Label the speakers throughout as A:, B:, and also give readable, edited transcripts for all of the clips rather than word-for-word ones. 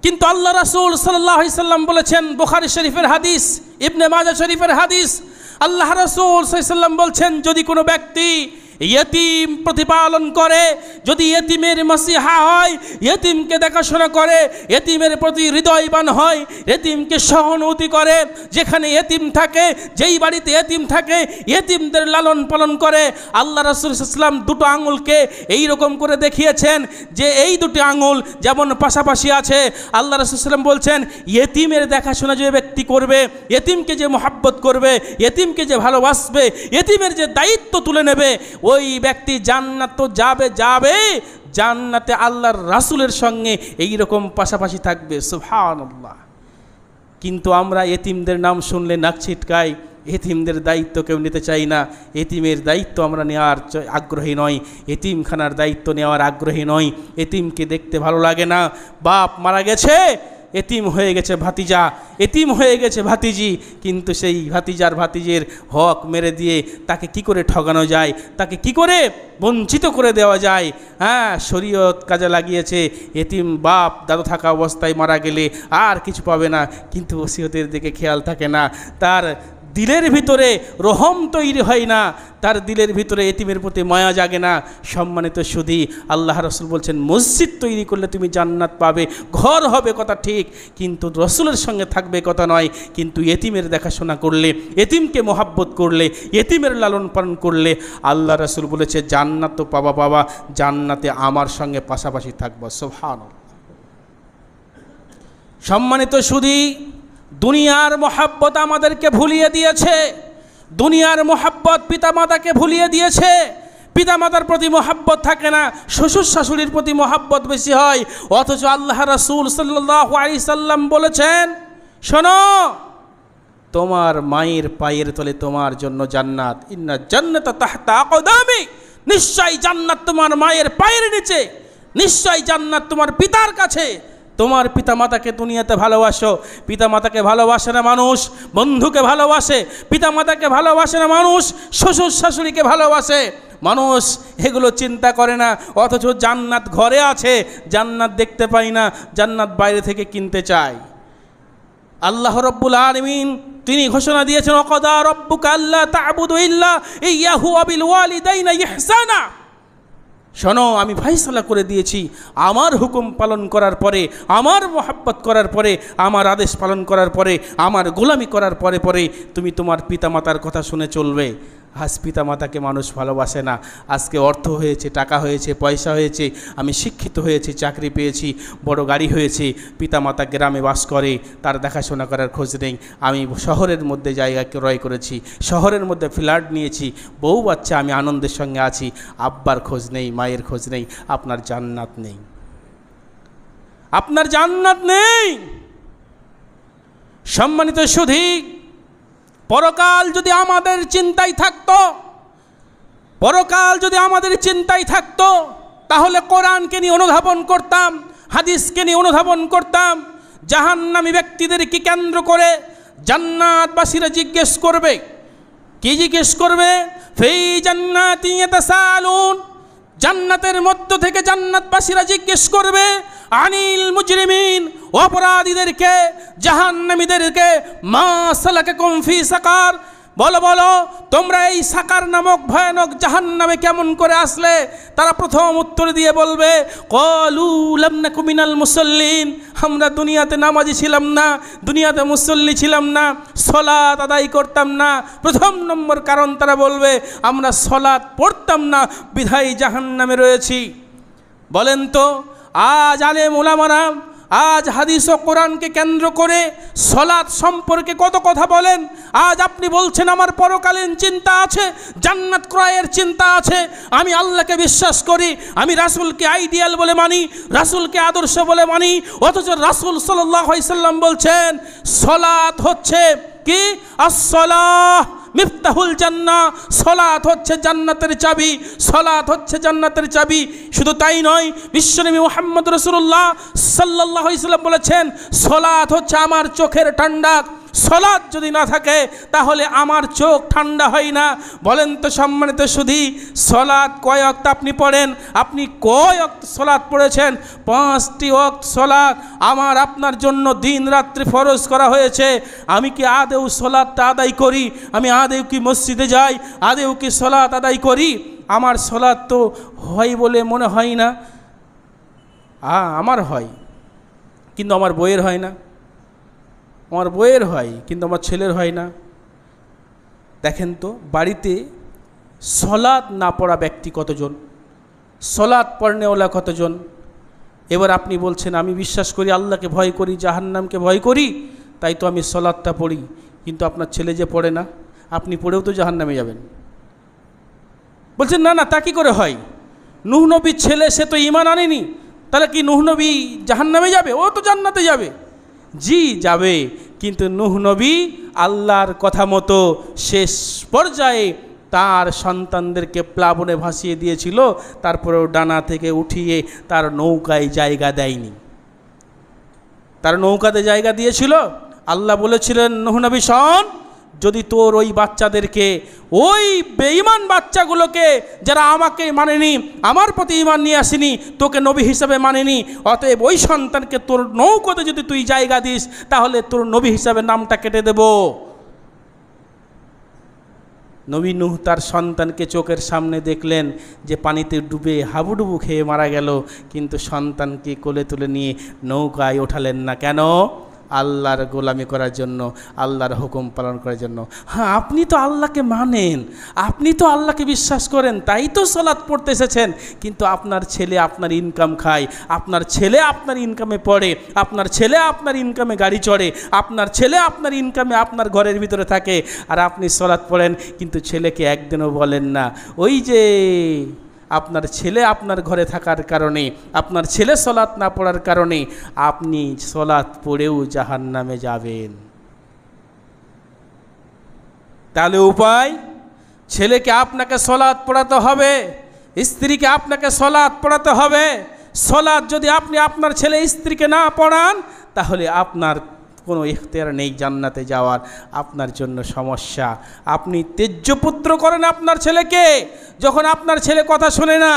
A: কিন্তু আল্লাহ রাসূল সাল্লাল্লাহু আলাইহি সাল্লাম বলেছেন, বুখারী শরীফের হাদিস, ইবনে মাজাহ শরীফের হাদিস, আল্লাহ রাসূল সাল্লাল্লাহু আলাইহি সাল্লাম বলছেন, যদি কোনো ব্যক্তি ইয়তিম প্রতিপালন করে, যদি ইয়তিমের মাসিহা হয়, ইয়তিমকে দেখাশোনা করে, ইয়তিমের প্রতি হৃদয়বান হয়, ইয়তিমকে সহানুভূতি করে, যেখানে ইয়তিম থাকে, যেই বাড়িতে ইয়তিম থাকে, ইয়তিমদের লালন পালন করে, আল্লাহ রাসূল সাল্লাল্লাহু আলাইহি সাল্লাম দুটো আঙুলকে এই রকম করে দেখিয়েছেন যে এই দুটি আঙুল যেমন পাশাপাশি আছে। আল্লাহ রাসূল সাল্লাল্লাহু আলাইহি সাল্লাম বলছেন, ইয়তিমের দেখাশোনা যে ব্যক্তি করবে, ইয়তিমকে যে মহব্বত করবে, ইয়তিমকে যে ভালোবাসবে, ইয়তিমের যে দায়িত্ব তুলে নেবে, ওই ব্যক্তি জান্নাত তো যাবে, জান্নাতে আল্লাহর রাসূলের সঙ্গে এই রকম পাশাপাশি থাকবে। সুবহানাল্লাহ। কিন্তু আমরা এতিমদের নাম শুনলে নাক ছিটকাই, এতিমদের দায়িত্ব কেউ নিতে চাই না, এতিমের দায়িত্ব আমরা নেওয়ার আগ্রহী নই, এতিমখানার দায়িত্ব নেওয়ার আগ্রহী নই, এতিমকে দেখতে ভালো লাগে না। বাপ মারা গেছে, এতিম হয়ে গেছে ভাতিজা, এতিম হয়ে গেছে ভাতিজি, কিন্তু সেই ভাতিজার ভাতিজের হক মেরে দিয়ে তাকে কি করে ঠকানো যায়, তাকে কি করে বঞ্চিত করে দেওয়া যায়। হ্যাঁ, শরীয়ত কাজে লাগিয়েছে, এতিম বাপ দাদু থাকা অবস্থায় মারা গেলে আর কিছু পাবে না, কিন্তু ওসিয়তের দিকে খেয়াল থাকে না, তার দিলের ভিতরে রহম তৈরি হয় না, তার দিলের ভিতরে এতিমের প্রতি মায়া জাগে না। সম্মানিত সুধী, আল্লাহ রাসূল বলছেন, মসজিদ তৈরি করলে তুমি জান্নাত পাবে, ঘর হবে কথা ঠিক, কিন্তু রসুলের সঙ্গে থাকবে কথা নয়। কিন্তু এতিমের দেখাশোনা করলে, এতিমকে মহাব্বত করলে, এতিমের লালন পালন করলে, আল্লাহ রাসূল বলেছে জান্নাত তো পাবা, জান্নাতে আমার সঙ্গে পাশাপাশি থাকবা। সুবহানাল্লাহ। সম্মানিত সুধী, দুনিয়ার মহাব্বত আমাদেরকে ভুলিয়ে দিয়েছে, দুনিয়ার মহাব্বত পিতামাতাকে ভুলিয়ে দিয়েছে, পিতামাতার প্রতি মহাব্বত থাকে না, শ্বশুর শাশুড়ির প্রতি মহাব্বত বেশি হয়। অথচ আল্লাহ রাসূল সাল্লাল্লাহু আলাইহি সাল্লাম বলেছেন, শোনো, তোমার মায়ের পায়ের তলে তোমার জন্য জান্নাত, ইন্না জান্নাতা তাহতা আকদামি, নিশ্চয়ই জান্নাত তোমার মায়ের পায়ের নিচে, নিশ্চয়ই জান্নাত তোমার পিতার কাছে। তোমার পিতামাতাকে দুনিয়াতে ভালোবাসো, পিতামাতাকে ভালোবাসে না মানুষ, বন্ধুকে ভালোবাসে, পিতামাতাকে ভালোবাসে না মানুষ, শ্বশুর শাশুড়িকে ভালোবাসে মানুষ, এগুলো চিন্তা করে না। অথচ জান্নাত ঘরে আছে, জান্নাত দেখতে পাই না, জান্নাত বাইরে থেকে কিনতে চাই। আল্লাহ রাব্বুল আলামিন তিনি ঘোষণা দিয়েছেন, ওয়াকাদা রাব্বুকা আল্লা তা'বুদু ইল্লা ইয়াহু ওয়া বিল ওয়ালিদাইনি ইহসানা। শোনো, আমি ফায়সালা করে দিয়েছি, আমার হুকুম পালন করার পরে, আমার মহব্বত করার পরে, আমার আদেশ পালন করার পরে, আমার গোলামি করার পরে তুমি তোমার পিতামাতার কথা শুনে চলবে। আজ পিতামাতাকে মানুষ ভালোবাসে না। আজকে অর্থ হয়েছে, টাকা হয়েছে, পয়সা হয়েছে, আমি শিক্ষিত হয়েছি, চাকরি পেয়েছি, বড় গাড়ি হয়েছে, পিতামাতা গ্রামে বাস করে, তার দেখাশোনা করার খোঁজ নেই। আমি শহরের মধ্যে জায়গা ক্রয় করেছি, শহরের মধ্যে ফ্ল্যাট নিয়েছি, বউ বাচ্চা, আমি আনন্দের সঙ্গে আছি, আব্বার খোঁজ নেই, মায়ের খোঁজ নেই। আপনার জান্নাত নেই, আপনার জান্নাত নেই। সম্মানিত সুধী, পরকাল যদি আমাদের চিন্তায় থাকতো, পরকাল যদি আমাদের চিন্তায় থাকতো, তাহলে কোরআনকে নিয়ে অনুধাবন করতাম, হাদিসকে নিয়ে অনুধাবন করতাম। জাহান্নামী ব্যক্তিদেরকে কেন্দ্র করে জান্নাতবাসীরা জিজ্ঞেস করবে, কি জিজ্ঞেস করবে? ফি জান্নাতি ইয়াতাসালুন, জান্নাতের মধ্য থেকে জান্নাতবাসীরা জিজ্ঞেস করবে আনিল মুজরিমিন, অপরাধীদেরকে, জাহান্নামীদেরকে, মা সালাকাকুম ফি সাকার, বলো বলো তোমরা এই সাকার নামক ভয়ানক জাহান্নামে কেমন করে আসলে? তারা প্রথম উত্তর দিয়ে বলবে, ক্বালু লাম নাকু মিনাল মুসাল্লিন, আমরা দুনিয়াতে নামাজি ছিলাম না, দুনিয়াতে মুসল্লি ছিলাম না, সালাত আদায় করতাম না। প্রথম নম্বর কারণ তারা বলবে, আমরা সালাত পড়তাম না, বিধায় জাহান্নামে রয়েছি। বলেন তো, আজ আলেম উলামারা, আজ হাদিস ও কোরআনকে কেন্দ্র করে সালাত সম্পর্কে কত কথা বলেন। আজ আপনি বলছেন আমার পরকালীন চিন্তা আছে, জান্নাত ক্রয়ের চিন্তা আছে, আমি আল্লাহকে বিশ্বাস করি, আমি রাসূলকে আইডিয়াল বলে মানি, রাসূলকে আদর্শ বলে মানি। অথচ রাসূল সাল্লাল্লাহু আলাইহি সাল্লাম বলছেন, সালাত হচ্ছে কি? আসসালাহ মিফতাহুল জান্নাহ, সালাত হচ্ছে জান্নাতের চাবি, সালাত হচ্ছে জান্নাতের চাবি। শুধু তাই নয়, বিশ্বনবী মুহাম্মদ রাসূলুল্লাহ সাল্লাল্লাহু আলাইহি সাল্লাম বলেছেন, সালাত হচ্ছে আমার চোখের ঠান্ডা, সলাৎ যদি না থাকে তাহলে আমার চোখ ঠান্ডা হয় না। বলেন তো সম্মানিত সুধী, সলাৎ কয় ওয়াক্ত আপনি পড়েন? আপনি কয় ওয়াক্ত সলাৎ পড়েছেন? 5টি ওয়াক্ত সলাৎ আমার আপনার জন্য দিন রাত্রি ফরজ করা হয়েছে। আমি কি আদেও সলাৎটা আদায় করি? আমি আদেও কি মসজিদে যাই? আদেও কি সলাৎ আদায় করি? আমার সলাৎ তো হয় বলে মনে হয় না। আমার হয় কিন্তু আমার বইয়ের হয় না, আমার বইয়ের হয় কিন্তু আমার ছেলের হয় না। দেখেন তো বাড়িতে সলাৎ না পড়া ব্যক্তি কতজন, সলাৎ পড়নেওয়ালা কতজন। এবার আপনি বলছেন আমি বিশ্বাস করি, আল্লাহকে ভয় করি, জাহান্নামকে ভয় করি, তাই তো আমি সলাৎটা পড়ি। কিন্তু আপনার ছেলে যে পড়ে না, আপনি পড়েও তো জাহান্নামে যাবেন। বলছেন না না, তা কী করে হয়? নূহ নবীর ছেলে, সে তো ঈমান আনেনি, তাহলে কি নূহ নবী জাহান্নামে যাবে? ও তো জান্নাতে যাবে। জি যাবে, কিন্তু নূহ নবী আল্লাহর কথা মতো শেষ পর্যায়ে তার সন্তানদেরকে প্লাবনে ভাসিয়ে দিয়েছিল, তারপরেও ডানা থেকে উঠিয়ে তার নৌকায় জায়গা দেয়নি। তার নৌকাতে জায়গা দিয়েছিল। আল্লাহ বলেছিলেন, নূহ নবী শোন, যদি তোর ওই বাচ্চাদেরকে, ওই বেঈমান বাচ্চাগুলোকে যারা আমাকে মানেনি, আমার প্রতি ঈমান নিয়ে আসেনি, তোকে নবী হিসাবে মানেনি, অতএব ওই সন্তানকে তোর নৌকাতে যদি তুই জায়গা দিস তাহলে তোর নবী হিসাবে নামটা কেটে দেব। নবী নূহ তার সন্তানকে চোখের সামনে দেখলেন যে পানিতে ডুবে হাবুডুবু খেয়ে মারা গেল, কিন্তু সন্তানকে কোলে তুলে নিয়ে নৌকায় ওঠালেন না। কেন? আল্লাহর গোলামি করার জন্য, আল্লাহর হুকুম পালন করার জন্য। হ্যাঁ, আপনি তো আল্লাহকে মানেন, আপনি তো আল্লাহকে বিশ্বাস করেন, তাই তো সালাত পড়তে এসেছেন। কিন্তু আপনার ছেলে আপনার ইনকাম খায়, আপনার ছেলে আপনার ইনকামে পড়ে, আপনার ছেলে আপনার ইনকামে গাড়ি চড়ে, আপনার ছেলে আপনার ইনকামে আপনার ঘরের ভিতরে থাকে, আর আপনি সালাত পড়েন কিন্তু ছেলেকে একদিনও বলেন না। ওই যে আপনার ছেলে আপনার ঘরে থাকার কারণে, আপনার ছেলে সলাৎ না পড়ার কারণে আপনি সলাৎ পড়েও জাহান্নামে যাবেন। তাহলে উপায়, ছেলেকে আপনাকে সলাৎ পড়াতে হবে, স্ত্রীকে আপনাকে সলাৎ পড়াতে হবে। সলাৎ যদি আপনি আপনার ছেলে স্ত্রীকে না পড়ান তাহলে আপনার কোনো ইখতিয়ার নেই জান্নাতে যাওয়ার, আপনার জন্য সমস্যা। আপনি তেজ্যপুত্র করেন আপনার ছেলেকে, যখন আপনার ছেলে কথা শোনে না।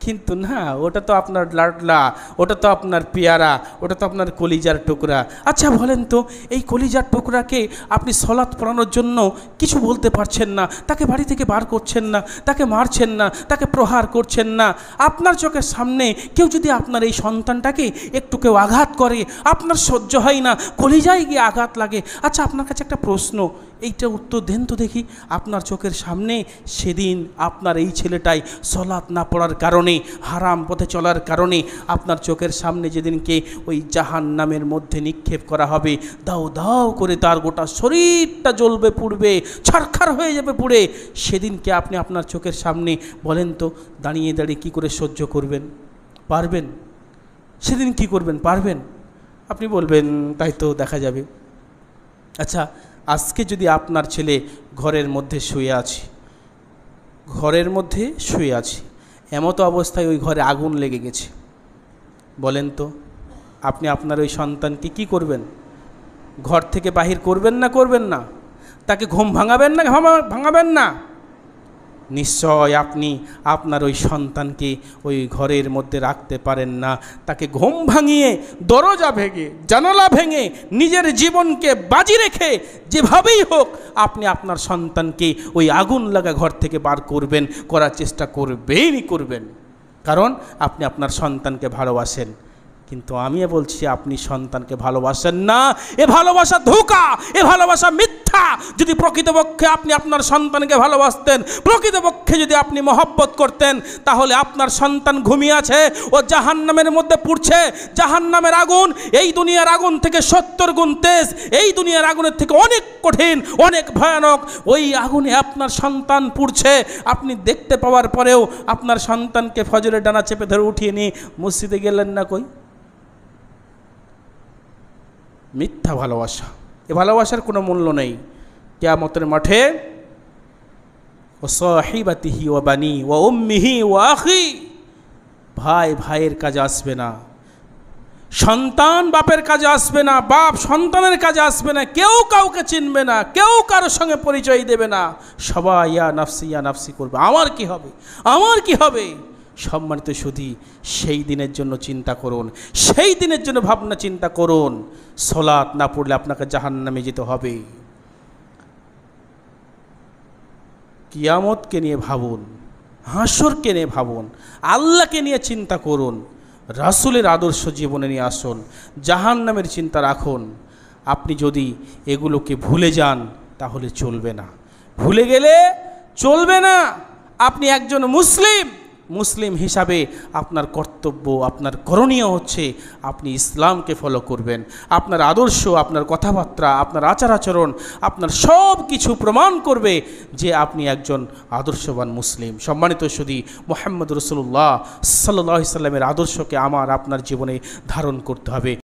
A: কিন্তু না, ওটা তো আপনার লাডলা, ওটা তো আপনার পেয়ারা, ওটা তো আপনার কলিজার টুকরা। আচ্ছা বলেন তো, এই কলিজার টুকরাকে আপনি সলাৎ পড়ানোর জন্য কিছু বলতে পারছেন না, তাকে বাড়ি থেকে বার করছেন না, তাকে মারছেন না, তাকে প্রহার করছেন না। আপনার চোখের সামনে কেউ যদি আপনার এই সন্তানটাকে একটু কেউ আঘাত করে, আপনার সহ্য হয় না, কলিজায় গিয়ে আঘাত লাগে। আচ্ছা আপনার কাছে একটা প্রশ্ন, এইটা উত্তর দেন তো দেখি। আপনার চোখের সামনে সেদিন আপনার এই ছেলেটাই সলাৎ না পড়ার কারণে, হারাম পথে চলার কারণে আপনার চোখের সামনে যেদিনকে ওই জাহান্নামের মধ্যে নিক্ষেপ করা হবে, দাও দাও করে তার গোটা শরীরটা জ্বলবে, পুড়বে, ছারখার হয়ে যাবে পুড়ে, সেদিনকে আপনি আপনার চোখের সামনে বলেন তো দাঁড়িয়ে দাঁড়িয়ে কী করে সহ্য করবেন? পারবেন? সেদিন কি করবেন? পারবেন? আপনি বলবেন তাই তো দেখা যাবে। আচ্ছা আজকে যদি আপনার ছেলে ঘরের মধ্যে শুয়ে আছে, ঘরের মধ্যে শুয়ে আছে, এমতো অবস্থায় ওই ঘরে আগুন লেগে গেছে, বলেন তো আপনি আপনার ওই সন্তানকে কি করবেন? ঘর থেকে বাহির করবেন না করবেন না? তাকে ঘুম ভাঙাবেন না ভাঙাবেন না? নিশ্চয় আপনি আপনার ওই সন্তানকে ওই ঘরের মধ্যে রাখতে পারেন না। তাকে ঘুম ভাঙিয়ে, দরজা ভেঙে, জানালা ভেঙে, নিজের জীবনকে বাজি রেখে যেভাবেই হোক আপনি আপনার সন্তানকে ওই আগুন লাগা ঘর থেকে বার করবেন, করার চেষ্টা করবেন, কারণ আপনি আপনার সন্তানকে ভালোবাসেন। কিন্তু আমি বলছি আপনি সন্তানকে ভালোবাসেন না। এ ভালোবাসা ধোঁকা, এ ভালোবাসা মিথ্যা। যদি প্রকৃতপক্ষে আপনি আপনার সন্তানকে ভালোবাসতেন, প্রকৃতপক্ষে যদি আপনি মহব্বত করতেন, তাহলে আপনার সন্তান ঘুমিয়ে আছে, ও জাহান্নামের মধ্যে পুড়ছে। জাহান্নামের আগুন এই দুনিয়ার আগুন থেকে 70 গুণ তেজ, এই দুনিয়ার আগুনের থেকে অনেক কঠিন, অনেক ভয়ানক। ওই আগুনে আপনার সন্তান পুড়ছে, আপনি দেখতে পাওয়ার পরেও আপনার সন্তানকে ফজরের ডানা চেপে ধরে উঠিয়ে নিয়ে মসজিদে গেলেন না। কই? মিথ্যা ভালোবাসা। এ ভালোবাসার কোনো মূল্য নেই। কিয়ামতের মাঠে ও সাহিবাতিহি ওয়া বানি ওয়া উম্মিহি ওয়া আখি, ভাই ভাইয়ের কাজে আসবে না, সন্তান বাপের কাজে আসবে না, বাপ সন্তানের কাজে আসবে না, কেউ কাউকে চিনবে না, কেউ কারোর সঙ্গে পরিচয় দেবে না, সবাই ইয়া নাফসি করবে, আমার কি হবে, আমার কি হবে। সম্মানিত সুধী, সেই দিনের জন্য চিন্তা করুন, সেই দিনের জন্য ভাবনা চিন্তা করুন। সালাত না পড়লে আপনাকে জাহান্নামে যেতে হবে। কিয়ামতকে নিয়ে ভাবুন, হাসরকে নিয়ে ভাবুন, আল্লাহকে নিয়ে চিন্তা করুন, রাসূলের আদর্শ জীবনে নিয়ে আসুন, জাহান্নামের চিন্তা রাখুন। আপনি যদি এগুলোকে ভুলে যান তাহলে চলবে না, ভুলে গেলে চলবে না। আপনি একজন মুসলিম হিসাবে আপনার কর্তব্য, আপনার করণীয় হচ্ছে আপনি ইসলামকে ফলো করবেন। আপনার আদর্শ, আপনার কথাবার্তা, আপনার আচার আচরণ, আপনার সব কিছু প্রমাণ করবে যে আপনি একজন আদর্শবান মুসলিম। সম্মানিত সুধী, মুহাম্মদ রাসূলুল্লাহ সাল্লাল্লাহু আলাইহি ওয়াসাল্লামের আদর্শকে আমার আপনার জীবনে ধারণ করতে হবে।